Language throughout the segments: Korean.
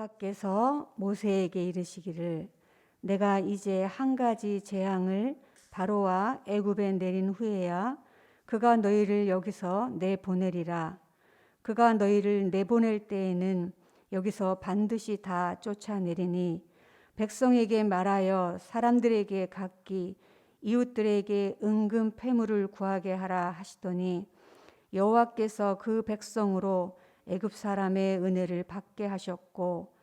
여호와께서 모세에게 이르시기를 내가 이제 한 가지 재앙을 바로와 애굽에 내린 후에야 그가 너희를 여기서 내보내리라. 그가 너희를 내보낼 때에는 여기서 반드시 다 쫓아내리니 백성에게 말하여 사람들에게 각기 이웃들에게 은금 패물을 구하게 하라 하시더니 여호와께서 그 백성으로 애굽 사람의 은혜를 받게 하셨고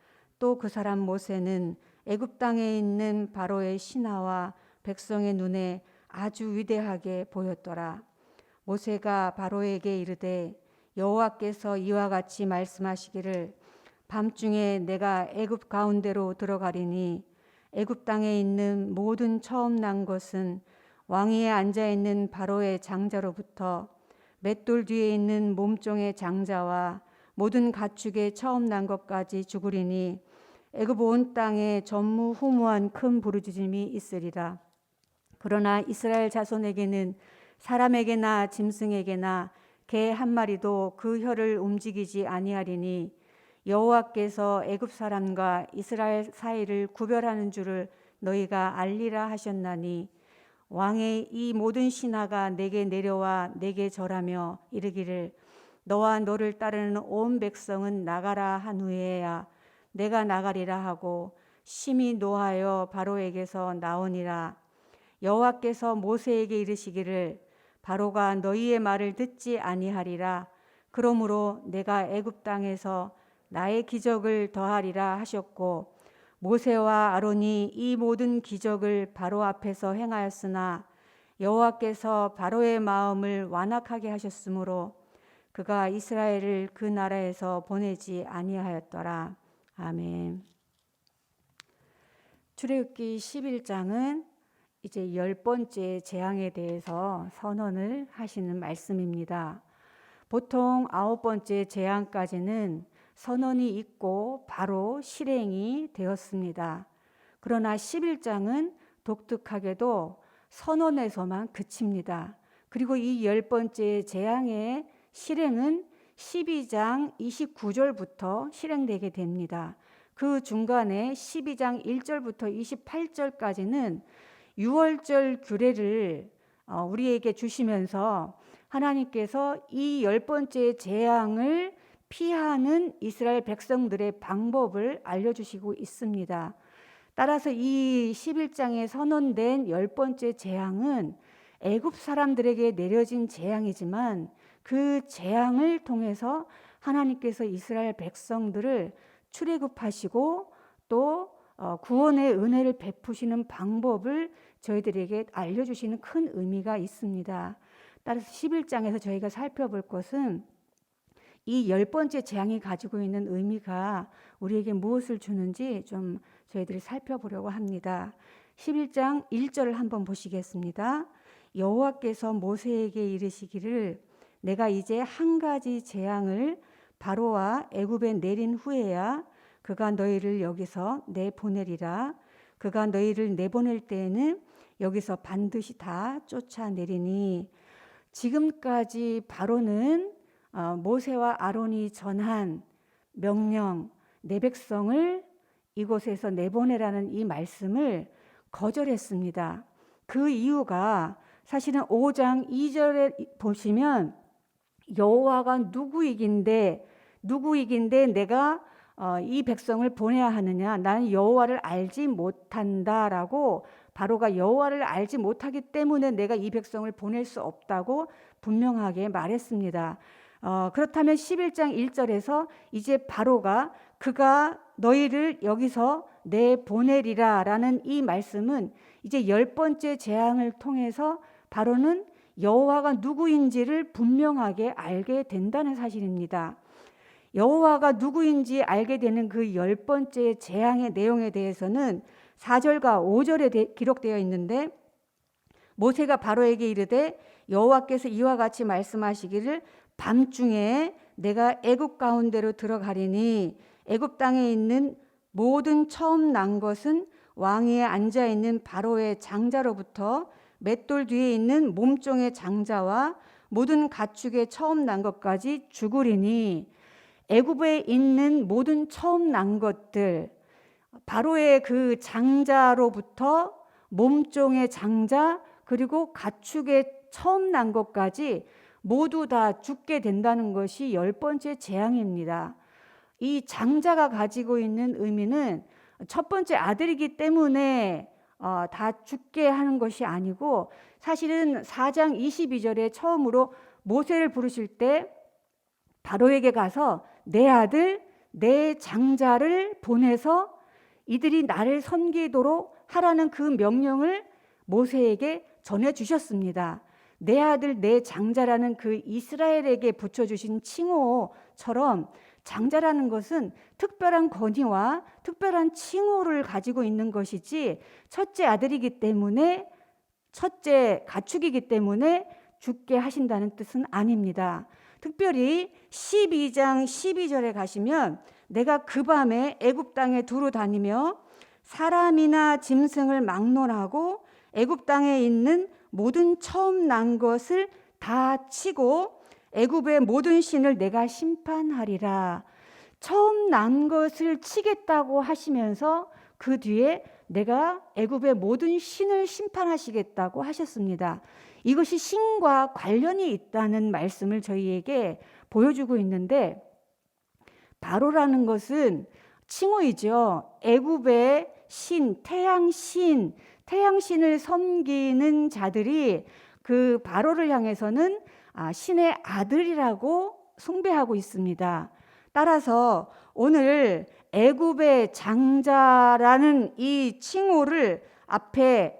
또 그 사람 모세는 애굽 땅에 있는 바로의 신하와 백성의 눈에 아주 위대하게 보였더라. 모세가 바로에게 이르되 여호와께서 이와 같이 말씀하시기를 밤중에 내가 애굽 가운데로 들어가리니 애굽 땅에 있는 모든 처음 난 것은 왕위에 앉아 있는 바로의 장자로부터 맷돌 뒤에 있는 몸종의 장자와 모든 가축의 처음 난 것까지 죽으리니 애굽 온 땅에 전무후무한 큰 부르짖음이 있으리라. 그러나 이스라엘 자손에게는 사람에게나 짐승에게나 개 한 마리도 그 혀를 움직이지 아니하리니 여호와께서 애굽 사람과 이스라엘 사이를 구별하는 줄을 너희가 알리라 하셨나니 왕의 이 모든 신하가 내게 내려와 내게 절하며 이르기를 너와 너를 따르는 온 백성은 나가라 한 후에야 내가 나가리라 하고 심히 노하여 바로에게서 나오니라. 여호와께서 모세에게 이르시기를 바로가 너희의 말을 듣지 아니하리라. 그러므로 내가 애굽 땅에서 나의 기적을 더하리라 하셨고 모세와 아론이 이 모든 기적을 바로 앞에서 행하였으나 여호와께서 바로의 마음을 완악하게 하셨으므로 그가 이스라엘을 그 나라에서 보내지 아니하였더라. 아멘. 출애굽기 11장은 이제 10번째 재앙에 대해서 선언을 하시는 말씀입니다. 보통 9번째 재앙까지는 선언이 있고 바로 실행이 되었습니다. 그러나 11장은 독특하게도 선언에서만 그칩니다. 그리고 이 10번째 재앙의 실행은 12장 29절부터 실행되게 됩니다. 그 중간에 12장 1절부터 28절까지는 유월절 규례를 우리에게 주시면서 하나님께서 이 10번째 재앙을 피하는 이스라엘 백성들의 방법을 알려주시고 있습니다. 따라서 이 11장에 선언된 10번째 재앙은 애굽 사람들에게 내려진 재앙이지만 그 재앙을 통해서 하나님께서 이스라엘 백성들을 출애굽하시고 또 구원의 은혜를 베푸시는 방법을 저희들에게 알려주시는 큰 의미가 있습니다. 따라서 11장에서 저희가 살펴볼 것은 이 10번째 재앙이 가지고 있는 의미가 우리에게 무엇을 주는지 좀 저희들이 살펴보려고 합니다. 11장 1절을 한번 보시겠습니다. 여호와께서 모세에게 이르시기를 내가 이제 한 가지 재앙을 바로와 애굽에 내린 후에야 그가 너희를 여기서 내보내리라. 그가 너희를 내보낼 때에는 여기서 반드시 다 쫓아내리니 지금까지 바로는 모세와 아론이 전한 명령 내 백성을 이곳에서 내보내라는 이 말씀을 거절했습니다. 그 이유가 사실은 5장 2절에 보시면 여호와가 누구이긴데 내가 이 백성을 보내야 하느냐 나는 여호와를 알지 못한다라고 바로가 여호와를 알지 못하기 때문에 내가 이 백성을 보낼 수 없다고 분명하게 말했습니다. 그렇다면 11장 1절에서 이제 바로가 그가 너희를 여기서 내보내리라 라는 이 말씀은 이제 10번째 재앙을 통해서 바로는 여호와가 누구인지를 분명하게 알게 된다는 사실입니다. 여호와가 누구인지 알게 되는 그 10번째 재앙의 내용에 대해서는 4절과 5절에 기록되어 있는데 모세가 바로에게 이르되 여호와께서 이와 같이 말씀하시기를 밤중에 내가 애굽 가운데로 들어가리니 애굽 땅에 있는 모든 처음 난 것은 왕위에 앉아 있는 바로의 장자로부터 맷돌 뒤에 있는 몸종의 장자와 모든 가축의 처음 난 것까지 죽으리니 애굽에 있는 모든 처음 난 것들, 바로의 그 장자로부터 몸종의 장자 그리고 가축의 처음 난 것까지 모두 다 죽게 된다는 것이 10번째 재앙입니다. 이 장자가 가지고 있는 의미는 첫 번째 아들이기 때문에 다 죽게 하는 것이 아니고, 사실은 4장 22절에 처음으로 모세를 부르실 때 바로에게 가서 내 아들 내 장자를 보내서 이들이 나를 섬기도록 하라는 그 명령을 모세에게 전해 주셨습니다. 내 아들 내 장자라는 그 이스라엘에게 붙여주신 칭호처럼 장자라는 것은 특별한 권위와 특별한 칭호를 가지고 있는 것이지, 첫째 아들이기 때문에, 첫째 가축이기 때문에 죽게 하신다는 뜻은 아닙니다. 특별히 12장 12절에 가시면 내가 그 밤에 애굽 땅에 두루 다니며 사람이나 짐승을 막론하고 애굽 땅에 있는 모든 처음 난 것을 다 치고 애굽의 모든 신을 내가 심판하리라. 처음 난 것을 치겠다고 하시면서 그 뒤에 내가 애굽의 모든 신을 심판하시겠다고 하셨습니다. 이것이 신과 관련이 있다는 말씀을 저희에게 보여주고 있는데, 바로라는 것은 칭호이죠. 애굽의 신, 태양신을 섬기는 자들이 그 바로를 향해서는 신의 아들이라고 숭배하고 있습니다. 따라서 오늘 애굽의 장자라는 이 칭호를 앞에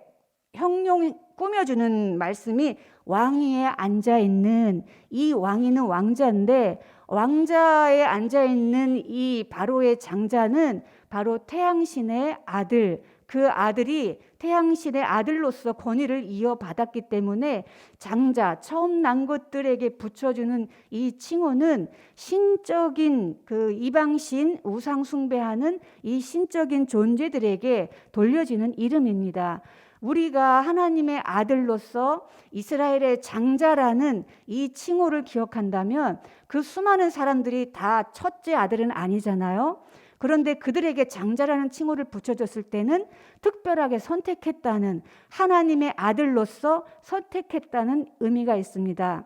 형용 꾸며주는 말씀이 왕위에 앉아있는, 이 왕위는 왕자인데 왕자에 앉아있는 이 바로의 장자는 바로 태양신의 아들, 그 아들이 태양신의 아들로서 권위를 이어받았기 때문에 장자, 처음 난 것들에게 붙여주는 이 칭호는 신적인 그 이방신, 우상 숭배하는 이 신적인 존재들에게 돌려지는 이름입니다. 우리가 하나님의 아들로서 이스라엘의 장자라는 이 칭호를 기억한다면 그 수많은 사람들이 다 첫째 아들은 아니잖아요. 그런데 그들에게 장자라는 칭호를 붙여줬을 때는 특별하게 선택했다는, 하나님의 아들로서 선택했다는 의미가 있습니다.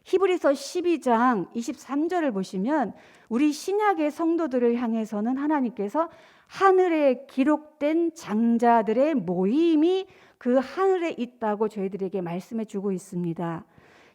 히브리서 12장 23절을 보시면 우리 신약의 성도들을 향해서는 하나님께서 하늘에 기록된 장자들의 모임이 그 하늘에 있다고 저희들에게 말씀해 주고 있습니다.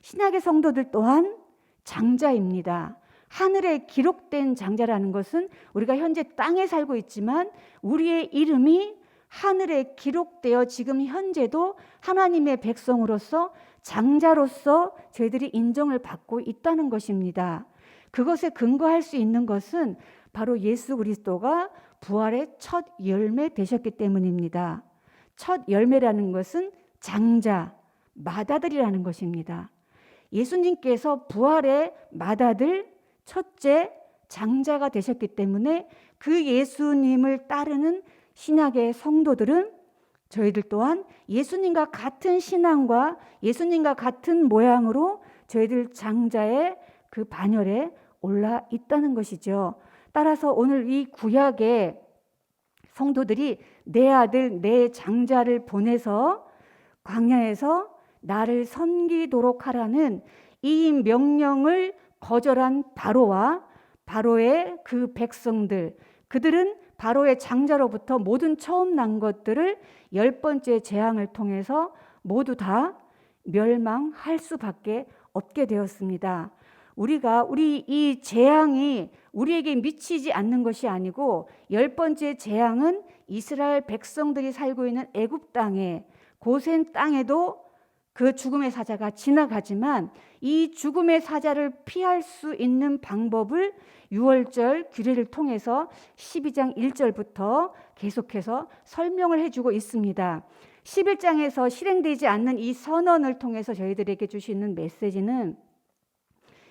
신약의 성도들 또한 장자입니다. 하늘에 기록된 장자라는 것은 우리가 현재 땅에 살고 있지만 우리의 이름이 하늘에 기록되어 지금 현재도 하나님의 백성으로서 장자로서 저희들이 인정을 받고 있다는 것입니다. 그것에 근거할 수 있는 것은 바로 예수 그리스도가 부활의 첫 열매 되셨기 때문입니다. 첫 열매라는 것은 장자, 맏아들이라는 것입니다. 예수님께서 부활의 맏아들, 첫째 장자가 되셨기 때문에 그 예수님을 따르는 신약의 성도들은 저희들 또한 예수님과 같은 신앙과 예수님과 같은 모양으로 저희들 장자의 그 반열에 올라 있다는 것이죠. 따라서 오늘 이 구약의 성도들이 내 아들 내 장자를 보내서 광야에서 나를 섬기도록 하라는 이 명령을 거절한 바로와 바로의 그 백성들, 그들은 바로의 장자로부터 모든 처음 난 것들을 10번째 재앙을 통해서 모두 다 멸망할 수밖에 없게 되었습니다. 우리 이 재앙이 우리에게 미치지 않는 것이 아니고 10번째 재앙은 이스라엘 백성들이 살고 있는 애굽 땅에, 고센 땅에도 그 죽음의 사자가 지나가지만 이 죽음의 사자를 피할 수 있는 방법을 유월절 규례를 통해서 12장 1절부터 계속해서 설명을 해주고 있습니다. 11장에서 실행되지 않는 이 선언을 통해서 저희들에게 주시는 메시지는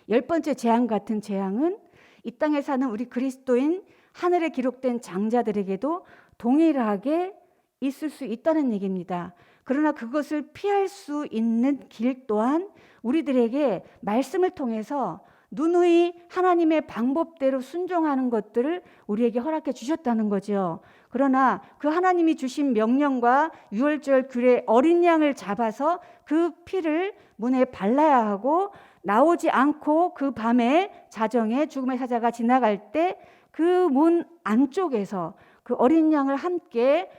10번째 재앙 같은 재앙은 이 땅에 사는 우리 그리스도인 하늘에 기록된 장자들에게도 동일하게 있을 수 있다는 얘기입니다. 그러나 그것을 피할 수 있는 길 또한 우리들에게 말씀을 통해서 누누이 하나님의 방법대로 순종하는 것들을 우리에게 허락해 주셨다는 거죠. 그러나 그 하나님이 주신 명령과 유월절 규례 어린 양을 잡아서 그 피를 문에 발라야 하고, 나오지 않고 그 밤에 자정에 죽음의 사자가 지나갈 때 그 문 안쪽에서 그 어린 양을 함께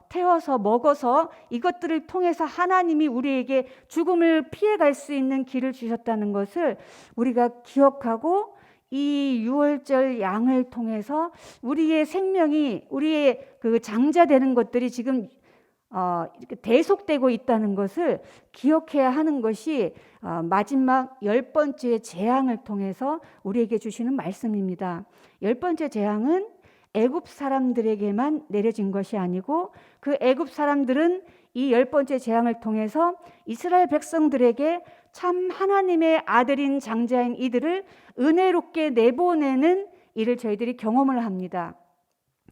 태워서 먹어서 이것들을 통해서 하나님이 우리에게 죽음을 피해갈 수 있는 길을 주셨다는 것을 우리가 기억하고, 이 유월절 양을 통해서 우리의 생명이, 우리의 그 장자되는 것들이 지금 이렇게 대속되고 있다는 것을 기억해야 하는 것이 마지막 10번째 재앙을 통해서 우리에게 주시는 말씀입니다. 10번째 재앙은 애굽 사람들에게만 내려진 것이 아니고, 그 애굽 사람들은 이 10번째 재앙을 통해서 이스라엘 백성들에게 참 하나님의 아들인 장자인 이들을 은혜롭게 내보내는 일을 저희들이 경험을 합니다.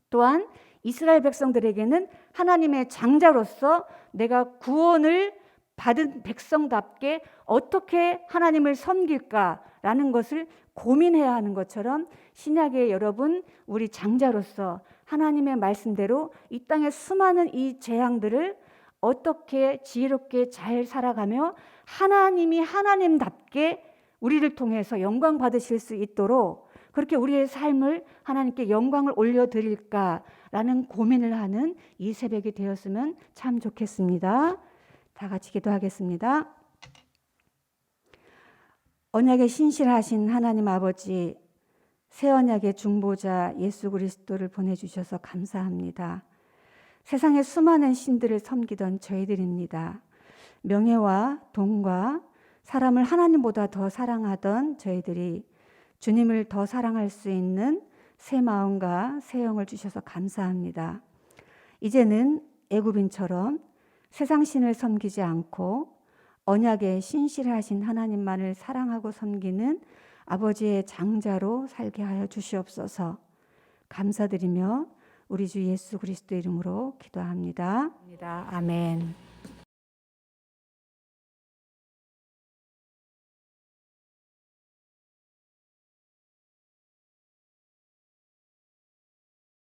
또한 이스라엘 백성들에게는 하나님의 장자로서 내가 구원을 받은 백성답게 어떻게 하나님을 섬길까라는 것을 고민해야 하는 것처럼, 신약의 여러분, 우리 장자로서 하나님의 말씀대로 이 땅의 수많은 이 재앙들을 어떻게 지혜롭게 잘 살아가며 하나님이 하나님답게 우리를 통해서 영광 받으실 수 있도록, 그렇게 우리의 삶을 하나님께 영광을 올려드릴까라는 고민을 하는 이 새벽이 되었으면 참 좋겠습니다. 다 같이 기도하겠습니다. 언약에 신실하신 하나님 아버지, 새 언약의 중보자 예수 그리스도를 보내주셔서 감사합니다. 세상의 수많은 신들을 섬기던 저희들입니다. 명예와 돈과 사람을 하나님보다 더 사랑하던 저희들이 주님을 더 사랑할 수 있는 새 마음과 새 영을 주셔서 감사합니다. 이제는 애굽인처럼 세상 신을 섬기지 않고 언약에 신실하신 하나님만을 사랑하고 섬기는 아버지의 장자로 살게 하여 주시옵소서. 감사드리며 우리 주 예수 그리스도 이름으로 기도합니다. 아멘.